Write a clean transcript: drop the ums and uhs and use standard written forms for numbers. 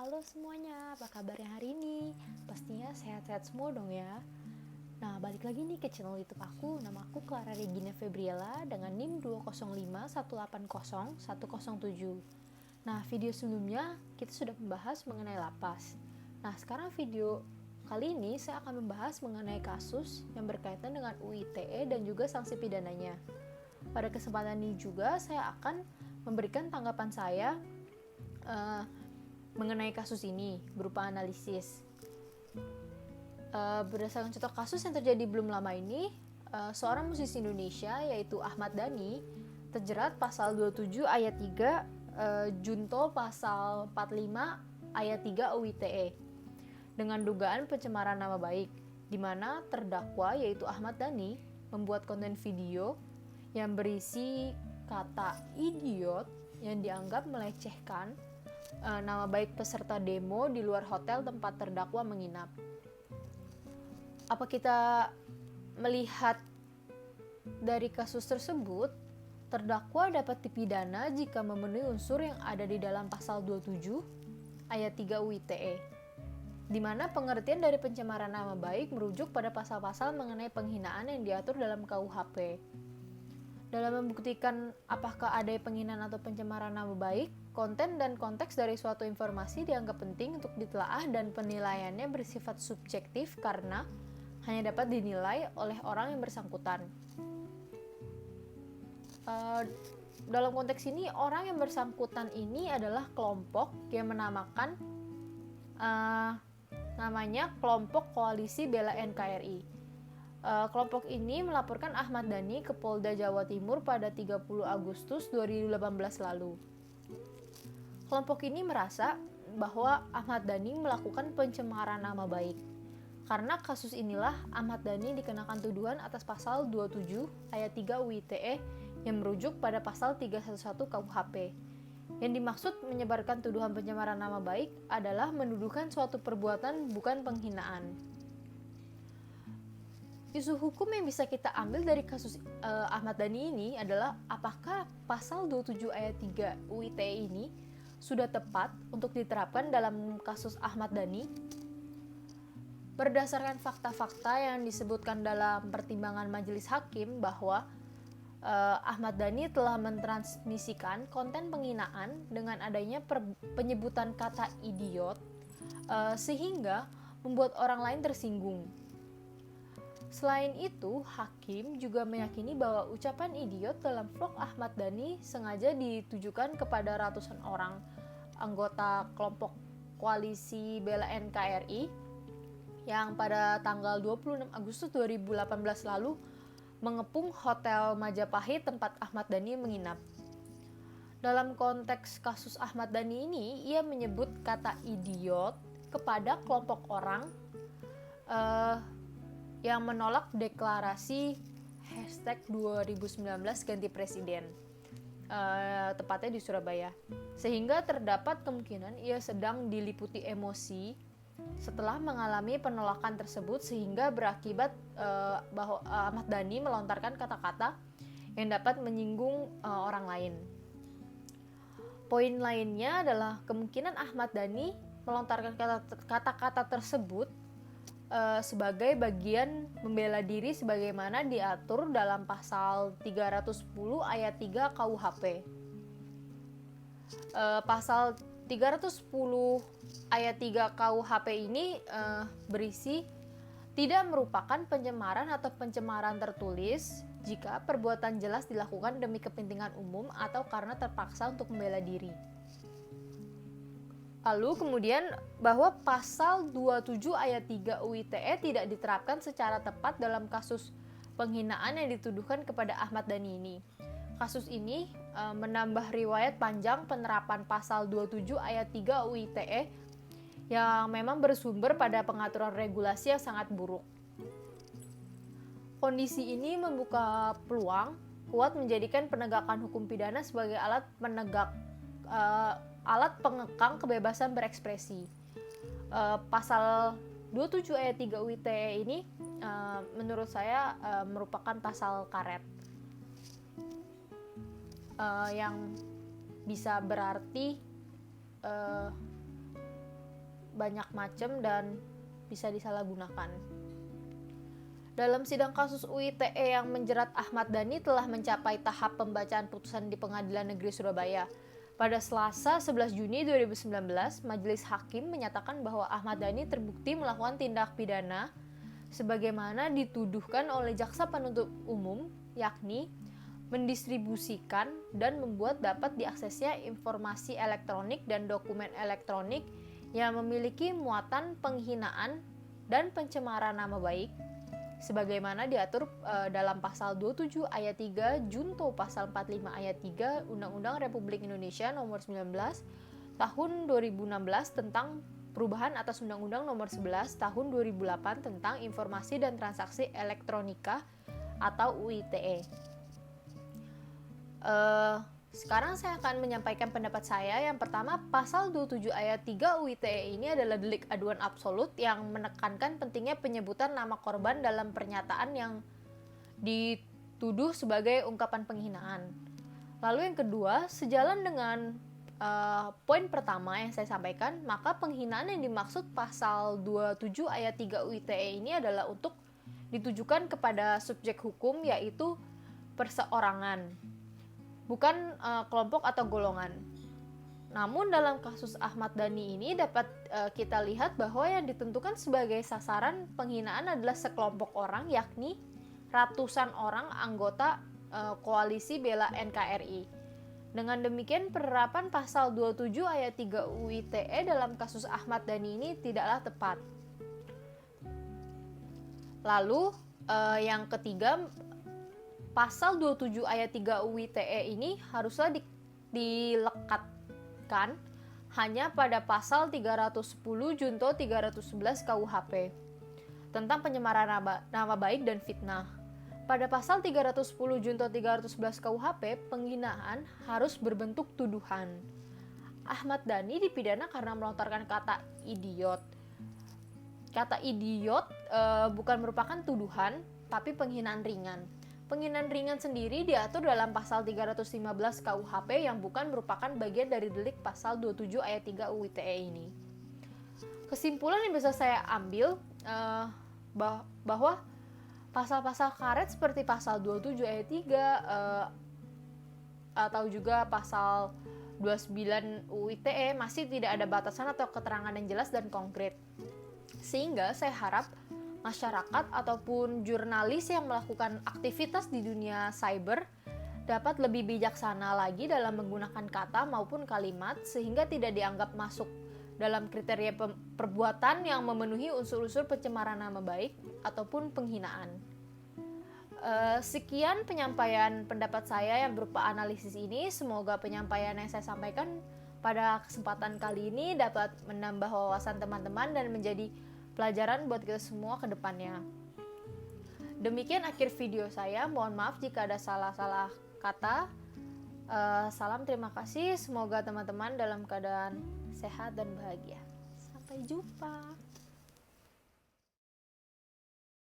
Halo semuanya, apa kabarnya hari ini? Pastinya sehat-sehat semua dong ya. Nah, balik lagi nih ke channel YouTube aku. Nama aku Clara Regina Febriela dengan NIM 205180107. Nah, video sebelumnya kita sudah membahas mengenai lapas. Nah, sekarang video kali ini saya akan membahas mengenai kasus yang berkaitan dengan UU ITE dan juga sanksi pidananya. Pada kesempatan ini juga saya akan memberikan tanggapan saya mengenai kasus ini berupa analisis. Berdasarkan contoh kasus yang terjadi belum lama ini, seorang musisi Indonesia yaitu Ahmad Dhani terjerat pasal 27 ayat 3 junto pasal 45 ayat 3 UU ITE dengan dugaan pencemaran nama baik, di mana terdakwa yaitu Ahmad Dhani membuat konten video yang berisi kata idiot yang dianggap melecehkan nama baik peserta demo di luar hotel tempat terdakwa menginap. Apa kita melihat dari kasus tersebut, terdakwa dapat dipidana jika memenuhi unsur yang ada di dalam pasal 27 ayat 3 UU ITE, di mana pengertian dari pencemaran nama baik merujuk pada pasal-pasal mengenai penghinaan yang diatur dalam KUHP. Dalam membuktikan apakah ada penghinaan atau pencemaran nama baik, konten dan konteks dari suatu informasi dianggap penting untuk ditelaah dan penilaiannya bersifat subjektif karena hanya dapat dinilai oleh orang yang bersangkutan. Dalam konteks ini, orang yang bersangkutan ini adalah kelompok yang menamakan namanya Kelompok Koalisi Bela NKRI. Kelompok ini melaporkan Ahmad Dhani ke Polda Jawa Timur pada 30 Agustus 2018 lalu. Kelompok ini merasa bahwa Ahmad Dhani melakukan pencemaran nama baik. Karena kasus inilah Ahmad Dhani dikenakan tuduhan atas pasal 27 ayat 3 UU ITE yang merujuk pada pasal 311 KUHP. Yang dimaksud menyebarkan tuduhan pencemaran nama baik adalah menuduhkan suatu perbuatan bukan penghinaan. Isu hukum yang bisa kita ambil dari kasus Ahmad Dhani ini adalah apakah pasal 27 ayat 3 UU ITE ini sudah tepat untuk diterapkan dalam kasus Ahmad Dhani? Berdasarkan fakta-fakta yang disebutkan dalam pertimbangan majelis hakim bahwa Ahmad Dhani telah mentransmisikan konten penghinaan dengan adanya penyebutan kata idiot sehingga membuat orang lain tersinggung. Selain itu, hakim juga meyakini bahwa ucapan idiot dalam vlog Ahmad Dhani sengaja ditujukan kepada ratusan orang anggota kelompok koalisi Bela NKRI yang pada tanggal 26 Agustus 2018 lalu mengepung Hotel Majapahit tempat Ahmad Dhani menginap. Dalam konteks kasus Ahmad Dhani ini, ia menyebut kata idiot kepada kelompok orang yang menolak deklarasi #2019 ganti presiden, tepatnya di Surabaya, sehingga terdapat kemungkinan ia sedang diliputi emosi setelah mengalami penolakan tersebut sehingga berakibat bahwa Ahmad Dhani melontarkan kata-kata yang dapat menyinggung orang lain. Poin lainnya adalah kemungkinan Ahmad Dhani melontarkan kata-kata tersebut sebagai bagian membela diri sebagaimana diatur dalam pasal 310 ayat 3 KUHP. Pasal 310 ayat 3 KUHP ini berisi tidak merupakan pencemaran atau pencemaran tertulis jika perbuatan jelas dilakukan demi kepentingan umum atau karena terpaksa untuk membela diri. Lalu kemudian bahwa pasal 27 ayat 3 UU ITE tidak diterapkan secara tepat dalam kasus penghinaan yang dituduhkan kepada Ahmad Dhani ini. Kasus ini menambah riwayat panjang penerapan pasal 27 ayat 3 UU ITE yang memang bersumber pada pengaturan regulasi yang sangat buruk. Kondisi ini membuka peluang kuat menjadikan penegakan hukum pidana sebagai alat pengekang kebebasan berekspresi. Pasal 27 ayat 3 UU ITE ini menurut saya merupakan pasal karet yang bisa berarti banyak macam dan bisa disalahgunakan. Dalam sidang kasus UITE yang menjerat Ahmad Dhani telah mencapai tahap pembacaan putusan di Pengadilan Negeri Surabaya. Pada Selasa 11 Juni 2019, Majelis Hakim menyatakan bahwa Ahmad Dhani terbukti melakukan tindak pidana sebagaimana dituduhkan oleh jaksa penuntut umum, yakni mendistribusikan dan membuat dapat diaksesnya informasi elektronik dan dokumen elektronik yang memiliki muatan penghinaan dan pencemaran nama baik sebagaimana diatur dalam pasal 27 ayat 3 junto pasal 45 ayat 3 Undang-Undang Republik Indonesia nomor 19 tahun 2016 tentang perubahan atas Undang-Undang nomor 11 tahun 2008 tentang informasi dan transaksi elektronika atau UITE. Sekarang saya akan menyampaikan pendapat saya. Yang pertama, pasal 27 ayat 3 UITE ini adalah delik aduan absolut yang menekankan pentingnya penyebutan nama korban dalam pernyataan yang dituduh sebagai ungkapan penghinaan. Lalu yang kedua, sejalan dengan poin pertama yang saya sampaikan, maka penghinaan yang dimaksud pasal 27 ayat 3 UITE ini adalah untuk ditujukan kepada subjek hukum, yaitu perseorangan, bukan kelompok atau golongan. Namun dalam kasus Ahmad Dhani ini dapat kita lihat bahwa yang ditentukan sebagai sasaran penghinaan adalah sekelompok orang, yakni ratusan orang anggota koalisi bela NKRI. Dengan demikian penerapan pasal 27 ayat 3 UITE dalam kasus Ahmad Dhani ini tidaklah tepat. Lalu yang ketiga, pasal 27 ayat 3 UITE ini haruslah dilekatkan hanya pada pasal 310 junto 311 KUHP tentang pencemaran nama baik dan fitnah. Pada pasal 310 junto 311 KUHP, penghinaan harus berbentuk tuduhan. Ahmad Dhani dipidana karena melontarkan kata idiot. Kata idiot bukan merupakan tuduhan, tapi penghinaan ringan. Penghinaan ringan sendiri diatur dalam pasal 315 KUHP yang bukan merupakan bagian dari delik pasal 27 ayat 3 UITE ini. Kesimpulan yang bisa saya ambil bahwa pasal-pasal karet seperti pasal 27 ayat 3 atau juga pasal 29 UITE masih tidak ada batasan atau keterangan yang jelas dan konkret. Sehingga saya harap masyarakat ataupun jurnalis yang melakukan aktivitas di dunia cyber dapat lebih bijaksana lagi dalam menggunakan kata maupun kalimat sehingga tidak dianggap masuk dalam kriteria perbuatan yang memenuhi unsur-unsur pencemaran nama baik ataupun penghinaan. Sekian penyampaian pendapat saya yang berupa analisis ini. Semoga penyampaian yang saya sampaikan pada kesempatan kali ini dapat menambah wawasan teman-teman dan menjadi pelajaran buat kita semua ke depannya. Demikian akhir video saya. Mohon maaf jika ada salah-salah kata. Salam terima kasih. Semoga teman-teman dalam keadaan sehat dan bahagia. Sampai jumpa.